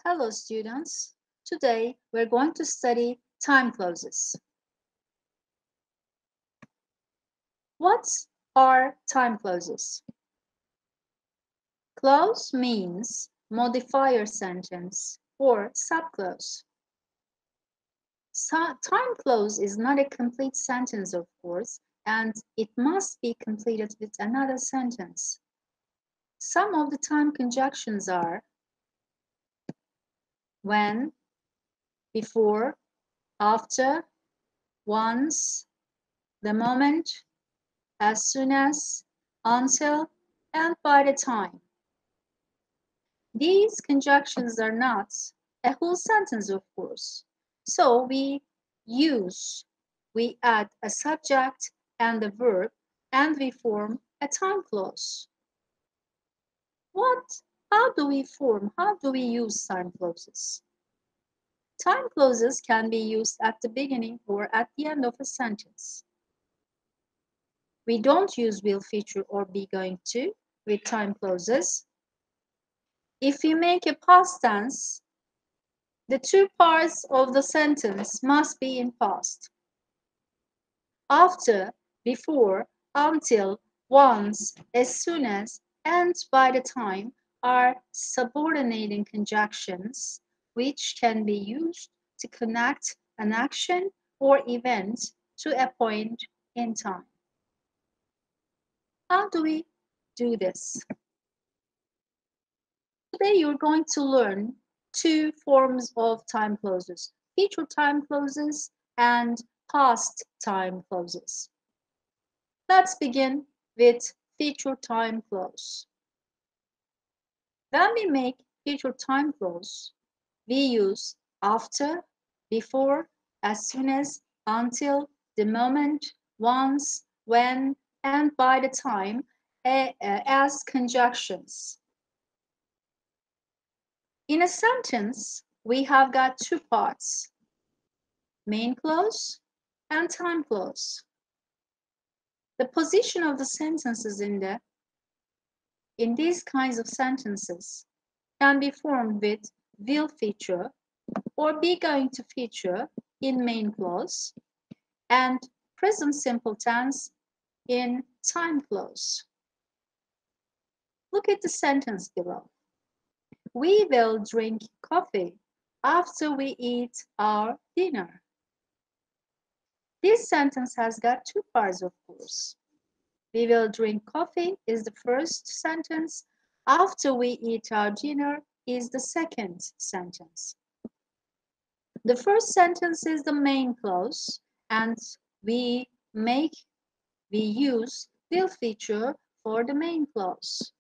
Hello students, today we're going to study time clauses. What are time clauses? Clause means modifier sentence or subclause. Time clause is not a complete sentence, of course, and it must be completed with another sentence. Some of the time conjunctions are when, before, after, once, the moment, as soon as, until, and by the time. These conjunctions are not a whole sentence, of course. So we add a subject and a verb, and we form a time clause. How do we use time clauses? Time clauses can be used at the beginning or at the end of a sentence. We don't use will feature or be going to with time clauses. If we make a past tense, the two parts of the sentence must be in past. After, before, until, once, as soon as, and by the time are subordinating conjunctions which can be used to connect an action or event to a point in time. How do we do this? Today you're going to learn two forms of time clauses, future time clauses and past time clauses. Let's begin with future time clause. When we make future time clause, we use after, before, as soon as, until, the moment, once, when, and by the time as conjunctions. In a sentence, we have got two parts, main clause and time clause. The position of the sentences in these kinds of sentences can be formed with will feature or be going to feature in main clause and present simple tense in time clause. Look at the sentence below. We will drink coffee after we eat our dinner. This sentence has got two parts, of course. We will drink coffee is the first sentence. After we eat our dinner is the second sentence. The first sentence is the main clause, and we use will feature for the main clause.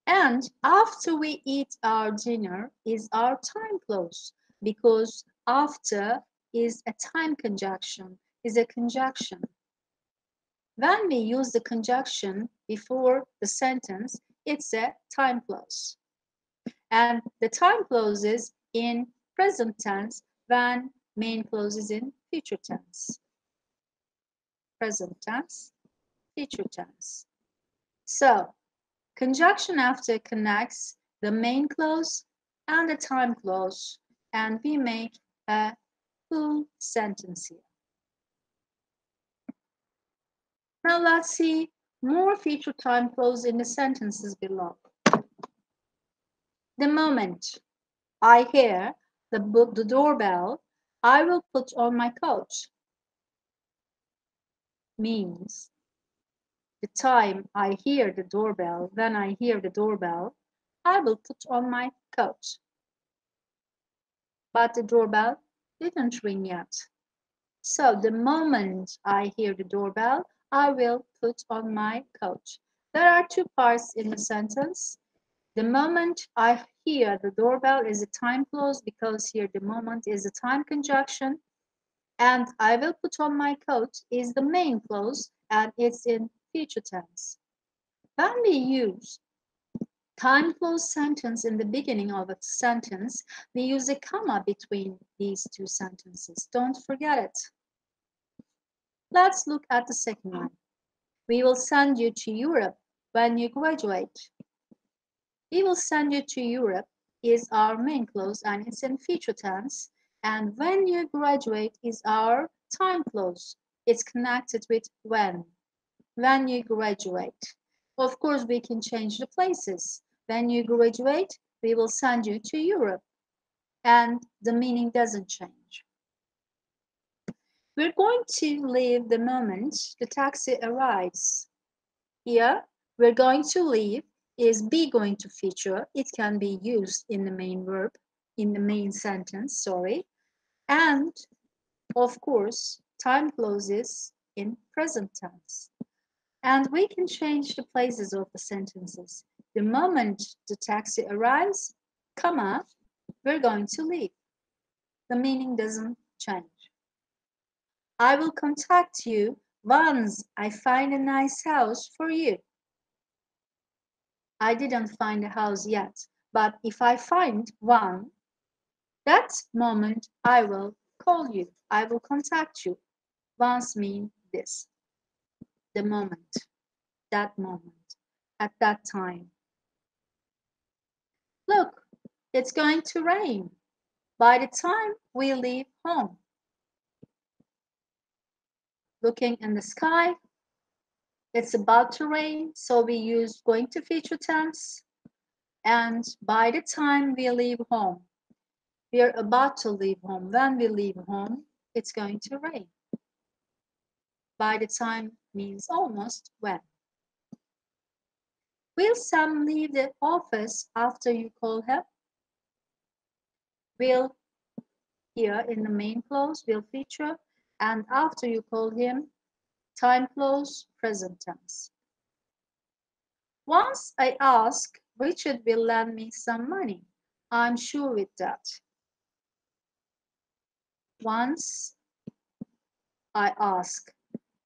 And after we eat our dinner is our time clause, because after is a time conjunction, is a conjunction. When we use the conjunction before the sentence, it's a time clause. And the time clause is in present tense when main clause is in future tense. Present tense, future tense. So, conjunction after connects the main clause and the time clause, and we make a full sentence here. Now let's see more future time clause in the sentences below. The moment I hear the doorbell, I will put on my coat. Means the time I hear the doorbell, when I hear the doorbell, I will put on my coat. But the doorbell didn't ring yet. So the moment I hear the doorbell, I will put on my coat. There are two parts in the sentence. The moment I hear the doorbell is a time clause because here the moment is a time conjunction. And I will put on my coat is the main clause and it's in future tense. When we use time clause sentence in the beginning of a sentence, we use a comma between these two sentences. Don't forget it. Let's look at the second one. We will send you to Europe when you graduate. We will send you to Europe is our main clause and it's in future tense. And when you graduate is our time clause. It's connected with when you graduate. Of course, we can change the places. When you graduate, we will send you to Europe. And the meaning doesn't change. We're going to leave the moment the taxi arrives. Here, we're going to leave is be going to feature. It can be used in the main verb, in the main sentence, sorry. And, of course, time clauses in present tense. And we can change the places of the sentences. The moment the taxi arrives, comma, we're going to leave. The meaning doesn't change. I will contact you once I find a nice house for you. I didn't find a house yet, but if I find one, that moment I will call you. I will contact you. Once means this. The moment. That moment. At that time. Look, it's going to rain. By the time we leave home. Looking in the sky. It's about to rain, so we use going to future tense. And by the time we leave home, we are about to leave home. When we leave home, it's going to rain. By the time means almost when. Will Sam leave the office after you call him? Will here in the main clause will feature, and after you call him, time clause, present tense. Once I ask, Richard will lend me some money. I'm sure with that. Once I ask,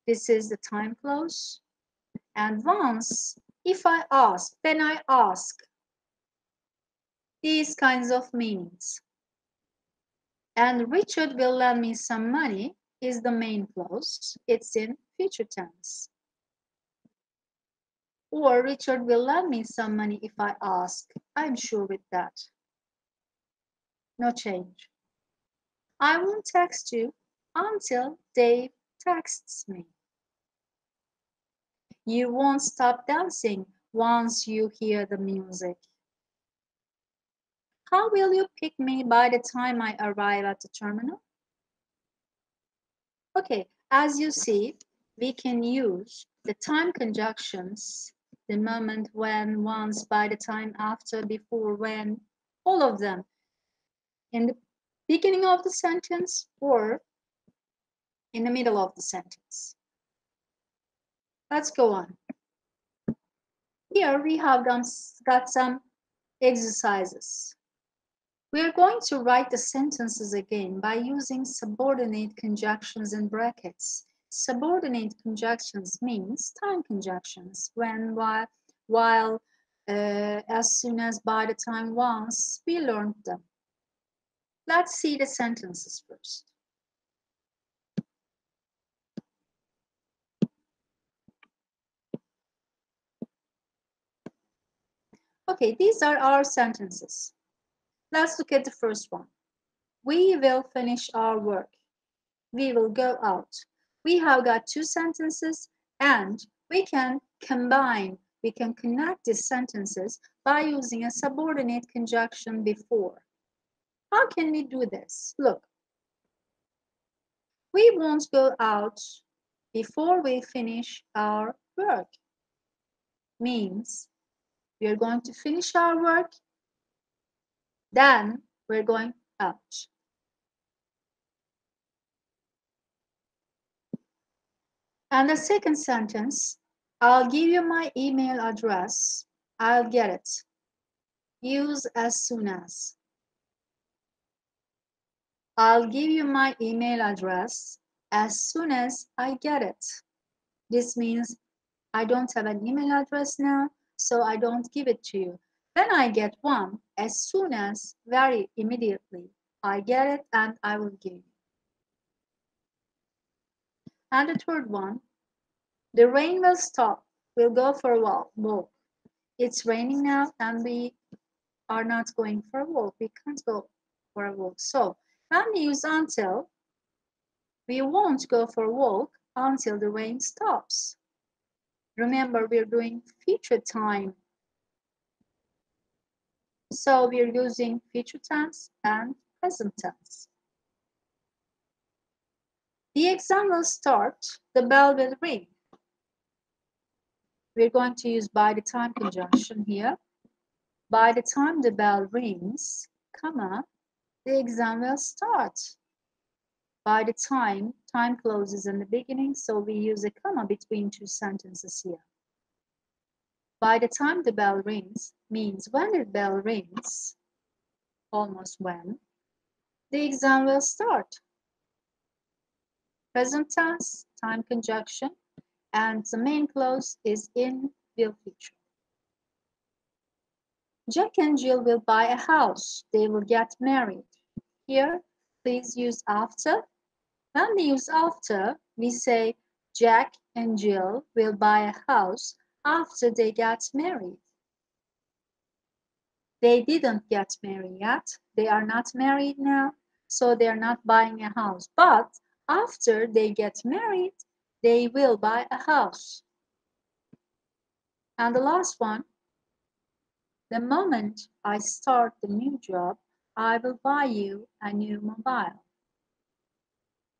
this is the time clause. And once, if I ask, then I ask. These kinds of meanings. And Richard will lend me some money is the main clause. It's in future tense. Or Richard will lend me some money if I ask. I'm sure with that. No change. I won't text you until Dave texts me. You won't stop dancing once you hear the music. How will you pick me by the time I arrive at the terminal? Okay, as you see, we can use the time conjunctions, the moment, when, once, by the time, after, before, when, all of them in the beginning of the sentence or in the middle of the sentence. Let's go on. Here we have got some exercises. We are going to write the sentences again by using subordinate conjunctions in brackets. Subordinate conjunctions means time conjunctions, when, while, as soon as, by the time, once. We learned them. Let's see the sentences first. Okay, these are our sentences. Let's look at the first one. We will finish our work. We will go out. We have got two sentences and we can combine, we can connect these sentences by using a subordinate conjunction before. How can we do this? Look, we won't go out before we finish our work. Means we are going to finish our work, then we're going out. And the second sentence, I'll give you my email address. I'll get it. Use as soon as. I'll give you my email address as soon as I get it. This means I don't have an email address now, so I don't give it to you. When I get one, as soon as, very immediately, I get it and I will give you. And the third one, the rain will stop. We'll go for a walk. It's raining now and we are not going for a walk. We can't go for a walk. So when we use until, we won't go for a walk until the rain stops. Remember, we're doing future time. So we're using future tense and present tense. The exam will start, the bell will ring. We're going to use by the time conjunction here. By the time the bell rings, comma, the exam will start. By the time closes in the beginning, so we use a comma between two sentences here. By the time the bell rings means when the bell rings, almost when, the exam will start. Present tense, time conjunction, and the main clause is in will future. Jack and Jill will buy a house. They will get married. Here, please use after. When we use after, we say Jack and Jill will buy a house after they get married. They didn't get married yet. They are not married now, so they are not buying a house. But after they get married, they will buy a house. And the last one, the moment I start the new job, I will buy you a new mobile.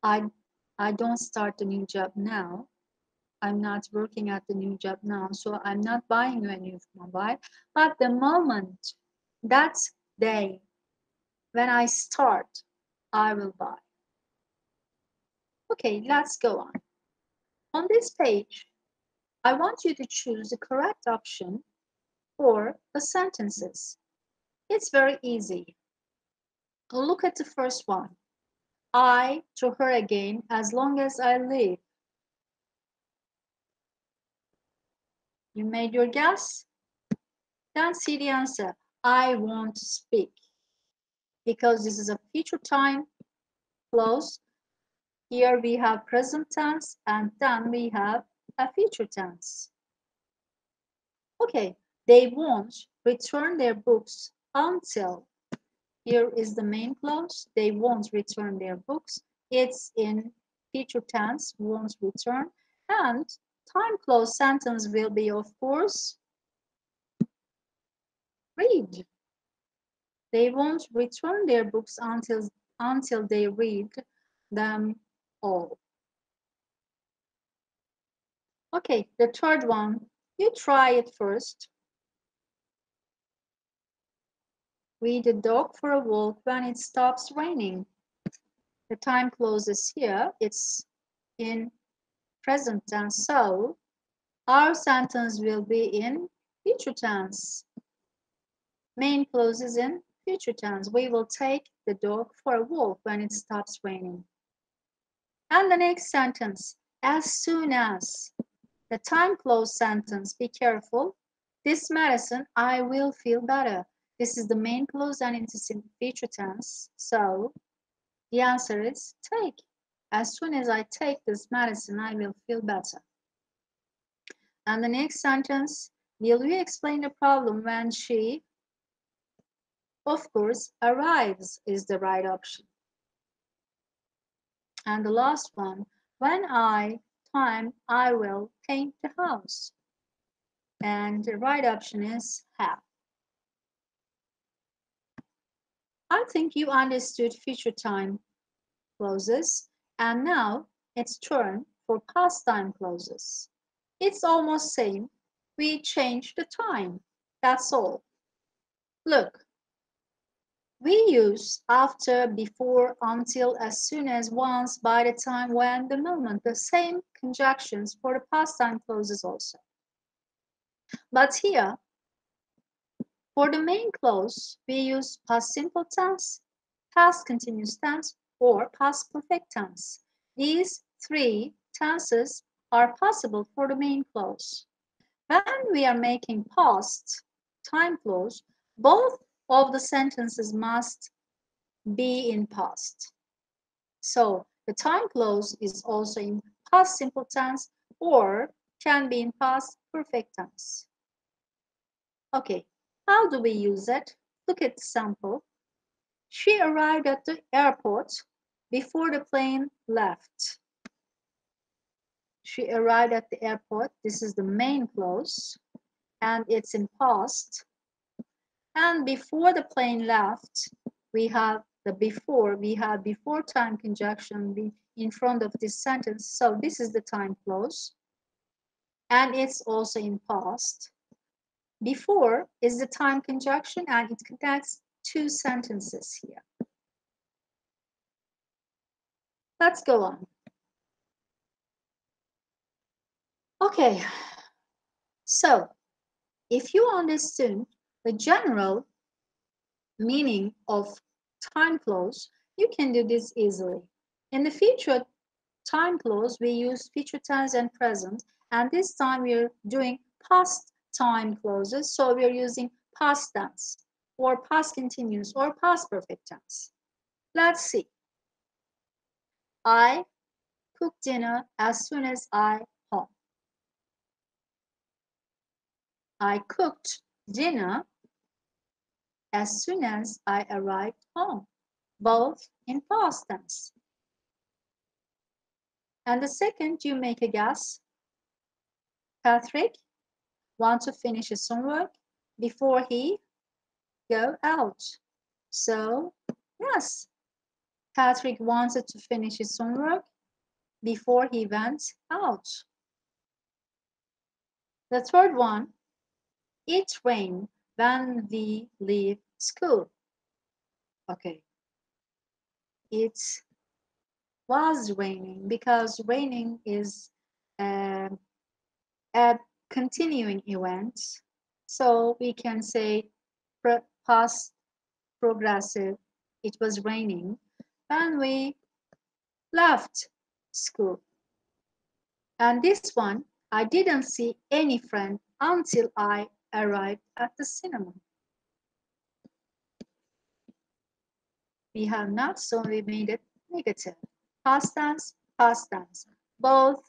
I don't start the new job now. I'm not working at the new job now, so I'm not buying you a new mobile. But the moment, that day, when I start, I will buy. Okay, let's go on. On this page, I want you to choose the correct option for the sentences. It's very easy. Look at the first one. I to her again as long as I live. You made your guess? Then see the answer. I won't speak. Because this is a future time clause. Here we have present tense and then we have a future tense. Okay, they won't return their books until. Here is the main clause. They won't return their books. It's in future tense, won't return. And time clause sentence will be, of course, read. They won't return their books until they read them all. Okay, the third one, you try it first. Read a dog for a walk when it stops raining. The time clause is here. It's in present tense, so our sentence will be in future tense. Main clause is in future tense. We will take the dog for a walk when it stops raining. And the next sentence, as soon as. The time clause sentence, be careful. This medicine, I will feel better. This is the main clause and it is in future tense. So the answer is take. As soon as I take this medicine, I will feel better. And the next sentence, will you explain the problem when she, of course, arrives is the right option. And the last one, when I will paint the house. And the right option is have. I think you understood future time clauses, and now it's turn for past time clauses. It's almost same. We change the time. That's all. Look, we use after, before, until, as soon as, once, by the time, when, the moment, the same conjunctions for the past time clauses also. But here, for the main clause, we use past simple tense, past continuous tense, or past perfect tense. These three tenses are possible for the main clause. When we are making past time clause, both of the sentences must be in past. So the time clause is also in past simple tense or can be in past perfect tense. Okay, how do we use it? look at the sample. She arrived at the airport before the plane left. She arrived at the airport. This is the main clause, and it's in past. And before the plane left, we have the before. We have before time conjunction in front of this sentence. So this is the time clause. And it's also in past. Before is the time conjunction, and it connects two sentences here. Let's go on. Okay, so if you understood the general meaning of time clause, you can do this easily. In the future time clause, we use future tense and present, and this time we're doing past time clauses, so we're using past tense or past continuous or past perfect tense. Let's see. I cook dinner as soon as I home. I cooked dinner as soon as I arrived home, both in past tense. And the second, you make a guess. Patrick wants to finish his homework before he go out. So, yes, Patrick wanted to finish his homework before he went out. The third one, it rained when we leave school. Okay. It was raining because raining is a continuing event. So we can say past progressive. It was raining when we left school. And this one, I didn't see any friend until I arrived at the cinema. We have not, so we made it negative. Past tense, both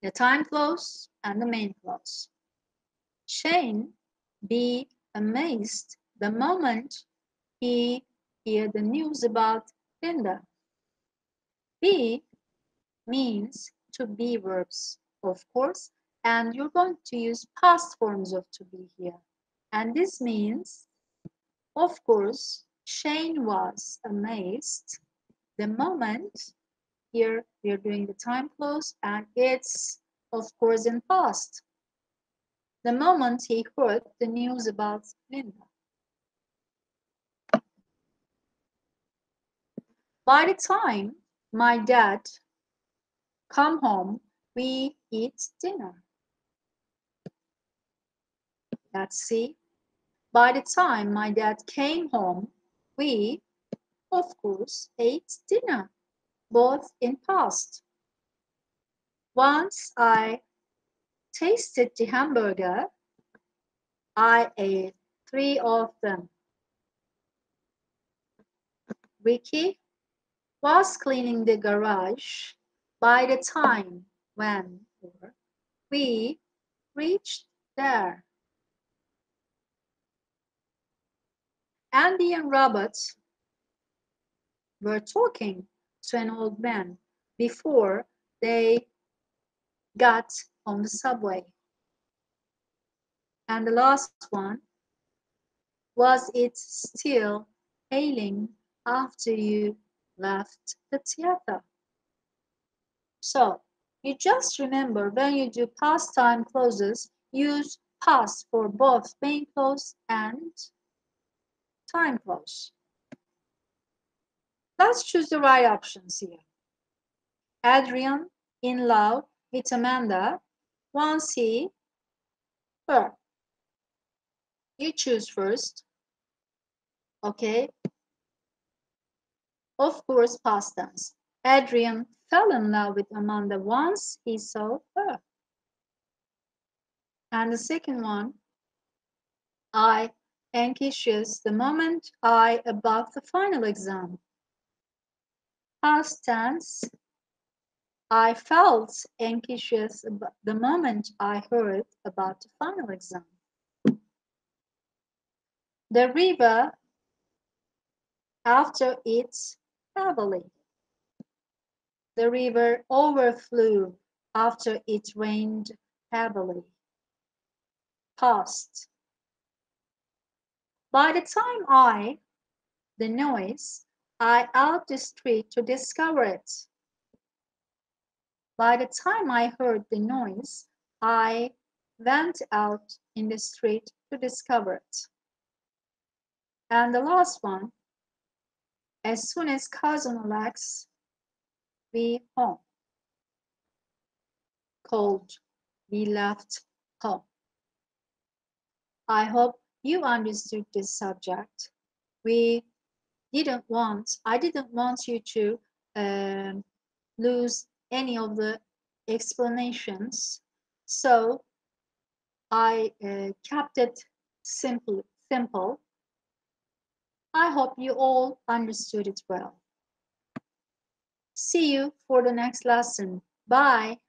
the time clause and the main clause. Shane be amazed the moment he heard the news about Linda. Be means to be verbs, of course, and you're going to use past forms of to be here. And this means, of course, Shane was amazed the moment. Here we are doing the time clause, and it's, of course, in past. The moment he heard the news about Linda. By the time my dad come home, we eat dinner. Let's see. By the time my dad came home, we, of course, ate dinner, both in past. Once I tasted the hamburger, I ate 3 of them. Ricky was cleaning the garage by the time when we reached there. Andy and Robert were talking to an old man before they got on the subway. And the last one, was it still hailing after you left the theater? So, you just remember when you do past time clauses, use past for both main clause and time clause. Let's choose the right options here. Adrian, in love with Amanda, wants he, her. You choose first. Okay. Of course, past tense. Adrian fell in love with Amanda once he saw her. And the second one, I anxious the moment I about the final exam. Past tense, I felt anxious the moment I heard about the final exam. The river after it heavily. The river overflew after it rained heavily. Past. By the time the noise, I out the street to discover it. By the time I heard the noise, I went out in the street to discover it. And the last one, as soon as cousin Alex we home. Cold, we left home. I hope you understood this subject. I didn't want you to lose any of the explanations. So I kept it simple. I hope you all understood it well. See you for the next lesson. Bye.